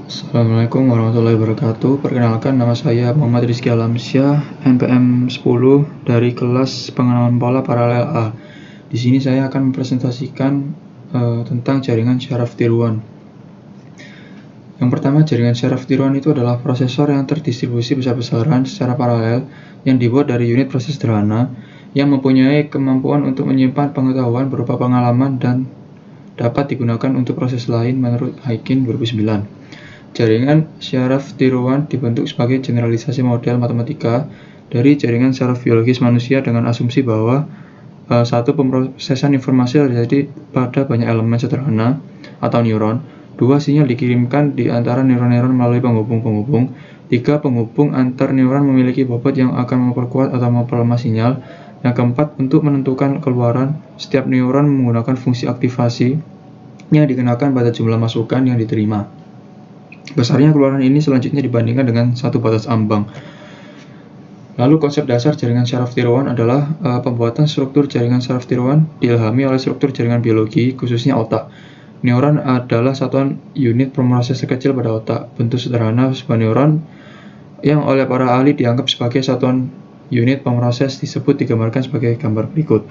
Assalamualaikum warahmatullahi wabarakatuh. Perkenalkan, nama saya Muhammad Rizky Alamsyah, NPM 10 dari kelas pengenalan pola paralel A. Di sini saya akan mempresentasikan tentang jaringan syaraf tiruan. Yang pertama, jaringan syaraf tiruan itu adalah prosesor yang terdistribusi besar-besaran secara paralel yang dibuat dari unit proses sederhana yang mempunyai kemampuan untuk menyimpan pengetahuan berupa pengalaman dan dapat digunakan untuk proses lain menurut Haykin 2009. Jaringan syaraf tiruan dibentuk sebagai generalisasi model matematika dari jaringan syaraf biologis manusia dengan asumsi bahwa satu, pemrosesan informasi terjadi pada banyak elemen sederhana atau neuron. 2, sinyal dikirimkan di antara neuron-neuron melalui penghubung-penghubung. 3, penghubung antar neuron memiliki bobot yang akan memperkuat atau memperlemah sinyal. Yang keempat, untuk menentukan keluaran, setiap neuron menggunakan fungsi aktivasi yang dikenakan pada jumlah masukan yang diterima. Besarnya keluaran ini selanjutnya dibandingkan dengan satu batas ambang. Lalu konsep dasar jaringan syaraf tiruan adalah pembuatan struktur jaringan syaraf tiruan diilhami oleh struktur jaringan biologi, khususnya otak. Neuron adalah satuan unit pemroses terkecil pada otak. Bentuk sederhana sebuah neuron yang oleh para ahli dianggap sebagai satuan unit pemroses disebut digambarkan sebagai gambar berikut.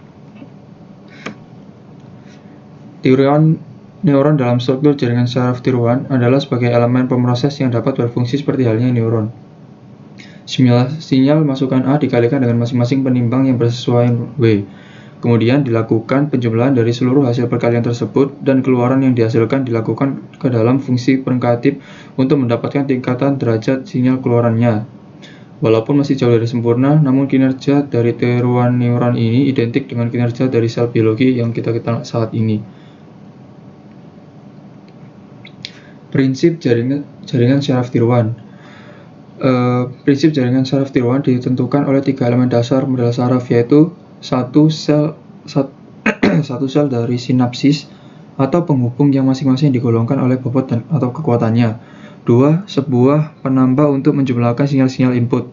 Neuron dalam struktur jaringan syaraf tiruan adalah sebagai elemen pemroses yang dapat berfungsi seperti halnya neuron. Sinyal masukan A dikalikan dengan masing-masing penimbang yang bersesuaian W. Kemudian dilakukan penjumlahan dari seluruh hasil perkalian tersebut dan keluaran yang dihasilkan dilakukan ke dalam fungsi perengkatif untuk mendapatkan tingkatan derajat sinyal keluarannya. Walaupun masih jauh dari sempurna, namun kinerja dari tiruan neuron ini identik dengan kinerja dari sel biologi yang kita kenal saat ini. Prinsip jaringan syaraf tiruan. Prinsip jaringan syaraf tiruan ditentukan oleh 3 elemen dasar model syaraf, yaitu satu sel dari sinapsis atau penghubung yang masing-masing digolongkan oleh bobot atau kekuatannya. 2, sebuah penambah untuk menjumlahkan sinyal-sinyal input.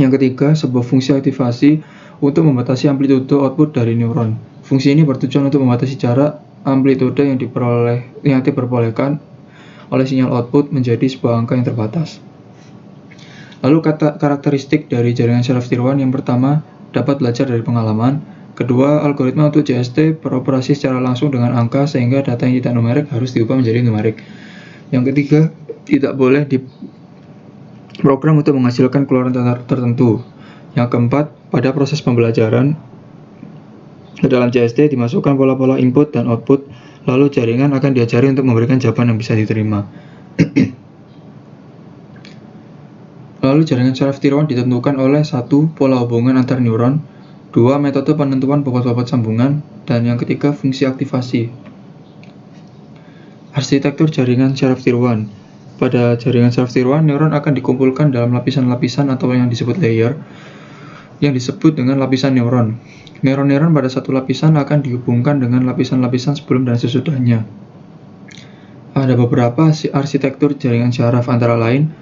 Yang ketiga, sebuah fungsi aktivasi untuk membatasi amplitude output dari neuron. Fungsi ini bertujuan untuk membatasi jarak amplitude yang diperbolehkan oleh sinyal output menjadi sebuah angka yang terbatas. Lalu karakteristik dari jaringan syaraf tiruan. Yang pertama, dapat belajar dari pengalaman. Kedua, algoritma untuk JST beroperasi secara langsung dengan angka sehingga data yang tidak numerik harus diubah menjadi numerik. Yang ketiga, tidak boleh diprogram untuk menghasilkan keluaran tertentu. Yang keempat, pada proses pembelajaran ke dalam JST dimasukkan pola-pola input dan output, lalu jaringan akan diajari untuk memberikan jawaban yang bisa diterima. Lalu jaringan syaraf tiruan ditentukan oleh 1, pola hubungan antar neuron, 2, metode penentuan bobot-bobot sambungan, dan yang ketiga, fungsi aktivasi. Arsitektur jaringan syaraf tiruan. Pada jaringan syaraf tiruan, neuron akan dikumpulkan dalam lapisan-lapisan atau yang disebut layer, yang disebut dengan lapisan neuron. Neuron-neuron pada satu lapisan akan dihubungkan dengan lapisan-lapisan sebelum dan sesudahnya. Ada beberapa arsitektur jaringan syaraf, antara lain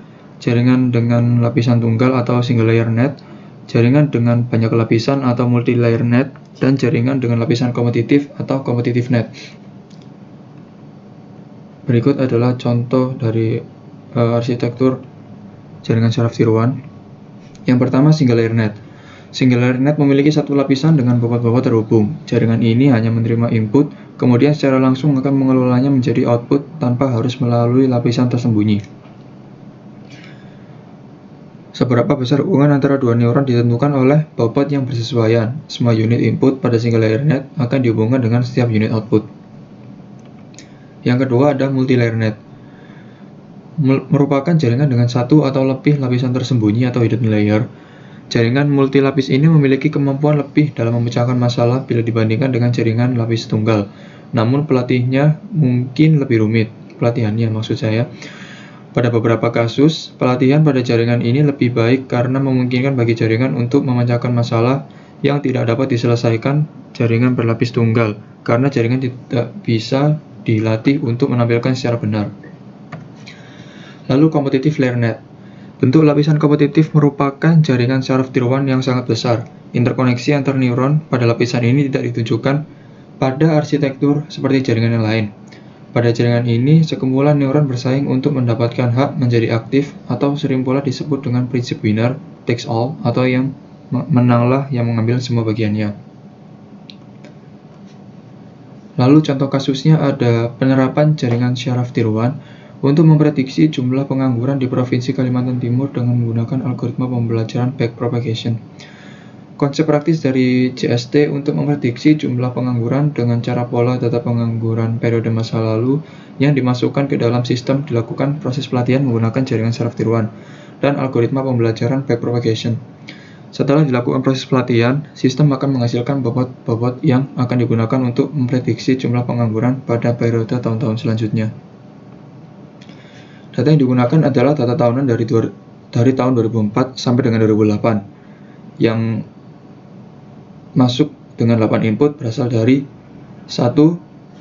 jaringan dengan lapisan tunggal atau single layer net, jaringan dengan banyak lapisan atau multi layer net, dan jaringan dengan lapisan kompetitif atau competitive net. Berikut adalah contoh dari arsitektur jaringan syaraf tiruan. Yang pertama, single layer net. Single layer net memiliki satu lapisan dengan bobot-bobot terhubung. Jaringan ini hanya menerima input, kemudian secara langsung akan mengelolanya menjadi output tanpa harus melalui lapisan tersembunyi. Seberapa besar hubungan antara dua neuron ditentukan oleh bobot yang bersesuaian. Semua unit input pada single layer net akan dihubungkan dengan setiap unit output. Yang kedua ada multi layer net. Merupakan jaringan dengan satu atau lebih lapisan tersembunyi atau hidden layer. Jaringan multilapis ini memiliki kemampuan lebih dalam memecahkan masalah bila dibandingkan dengan jaringan lapis tunggal. Namun pelatihannya mungkin lebih rumit. Pada beberapa kasus, pelatihan pada jaringan ini lebih baik karena memungkinkan bagi jaringan untuk memecahkan masalah yang tidak dapat diselesaikan jaringan berlapis tunggal, karena jaringan tidak bisa dilatih untuk menampilkan secara benar. Lalu competitive layer net. Bentuk lapisan kompetitif merupakan jaringan syaraf tiruan yang sangat besar. Interkoneksi antar neuron pada lapisan ini tidak ditunjukkan pada arsitektur seperti jaringan yang lain. Pada jaringan ini, sekumpulan neuron bersaing untuk mendapatkan hak menjadi aktif, atau sering pula disebut dengan prinsip winner takes all, atau yang menanglah yang mengambil semua bagiannya. Lalu contoh kasusnya ada penerapan jaringan syaraf tiruan untuk memprediksi jumlah pengangguran di Provinsi Kalimantan Timur dengan menggunakan algoritma pembelajaran backpropagation. Konsep praktis dari JST untuk memprediksi jumlah pengangguran dengan cara pola data pengangguran periode masa lalu yang dimasukkan ke dalam sistem dilakukan proses pelatihan menggunakan jaringan saraf tiruan dan algoritma pembelajaran backpropagation. Setelah dilakukan proses pelatihan, sistem akan menghasilkan bobot yang akan digunakan untuk memprediksi jumlah pengangguran pada periode tahun-tahun selanjutnya. Data yang digunakan adalah data tahunan dari tahun 2004 sampai dengan 2008 yang masuk dengan 8 input berasal dari 1.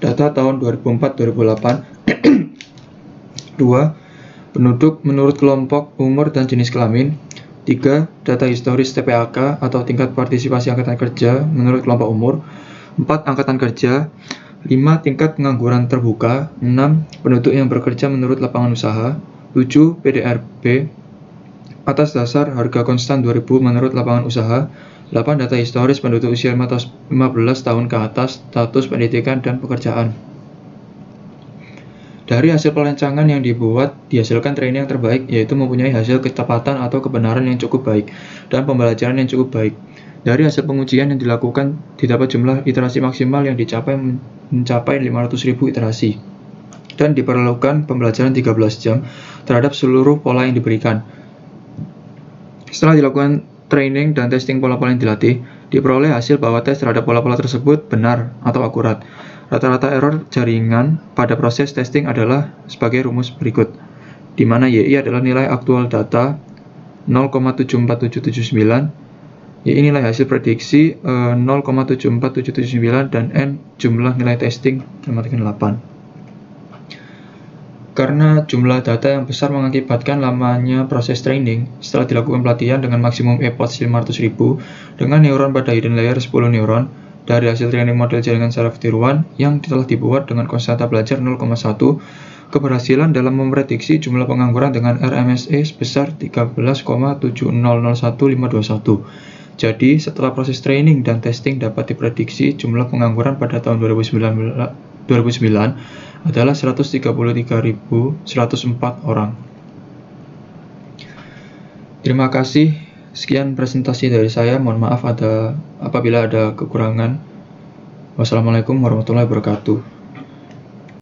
Data tahun 2004-2008 2. Penduduk menurut kelompok umur dan jenis kelamin 3. Data historis TPAK atau tingkat partisipasi angkatan kerja menurut kelompok umur 4. Angkatan kerja 5. Tingkat pengangguran terbuka 6. Penduduk yang bekerja menurut lapangan usaha 7. PDRB atas dasar harga konstan 2000 menurut lapangan usaha 8. Data historis penduduk usia 15 tahun ke atas, status pendidikan dan pekerjaan. Dari hasil perancangan yang dihasilkan training yang terbaik, yaitu mempunyai hasil ketepatan atau kebenaran yang cukup baik dan pembelajaran yang cukup baik. Dari hasil pengujian yang dilakukan, didapat jumlah iterasi maksimal yang mencapai 500.000 iterasi. Dan diperlukan pembelajaran 13 jam terhadap seluruh pola yang diberikan. Setelah dilakukan training dan testing pola-pola yang dilatih, diperoleh hasil bahwa tes terhadap pola-pola tersebut benar atau akurat. Rata-rata error jaringan pada proses testing adalah sebagai rumus berikut, di mana YI adalah nilai aktual data 0,74779, YI nilai hasil prediksi 0,74779, dan N jumlah nilai testing 8. Karena jumlah data yang besar mengakibatkan lamanya proses training, setelah dilakukan pelatihan dengan maksimum epoch 500.000 dengan neuron pada hidden layer 10 neuron, dari hasil training model jaringan saraf tiruan yang telah dibuat dengan konstanta belajar 0,1, keberhasilan dalam memprediksi jumlah pengangguran dengan RMSE sebesar 13,7001521. Jadi, setelah proses training dan testing dapat diprediksi jumlah pengangguran pada tahun 2009 adalah 133.104 orang. Terima kasih. Sekian presentasi dari saya. Mohon maaf apabila ada kekurangan. Wassalamualaikum warahmatullahi wabarakatuh.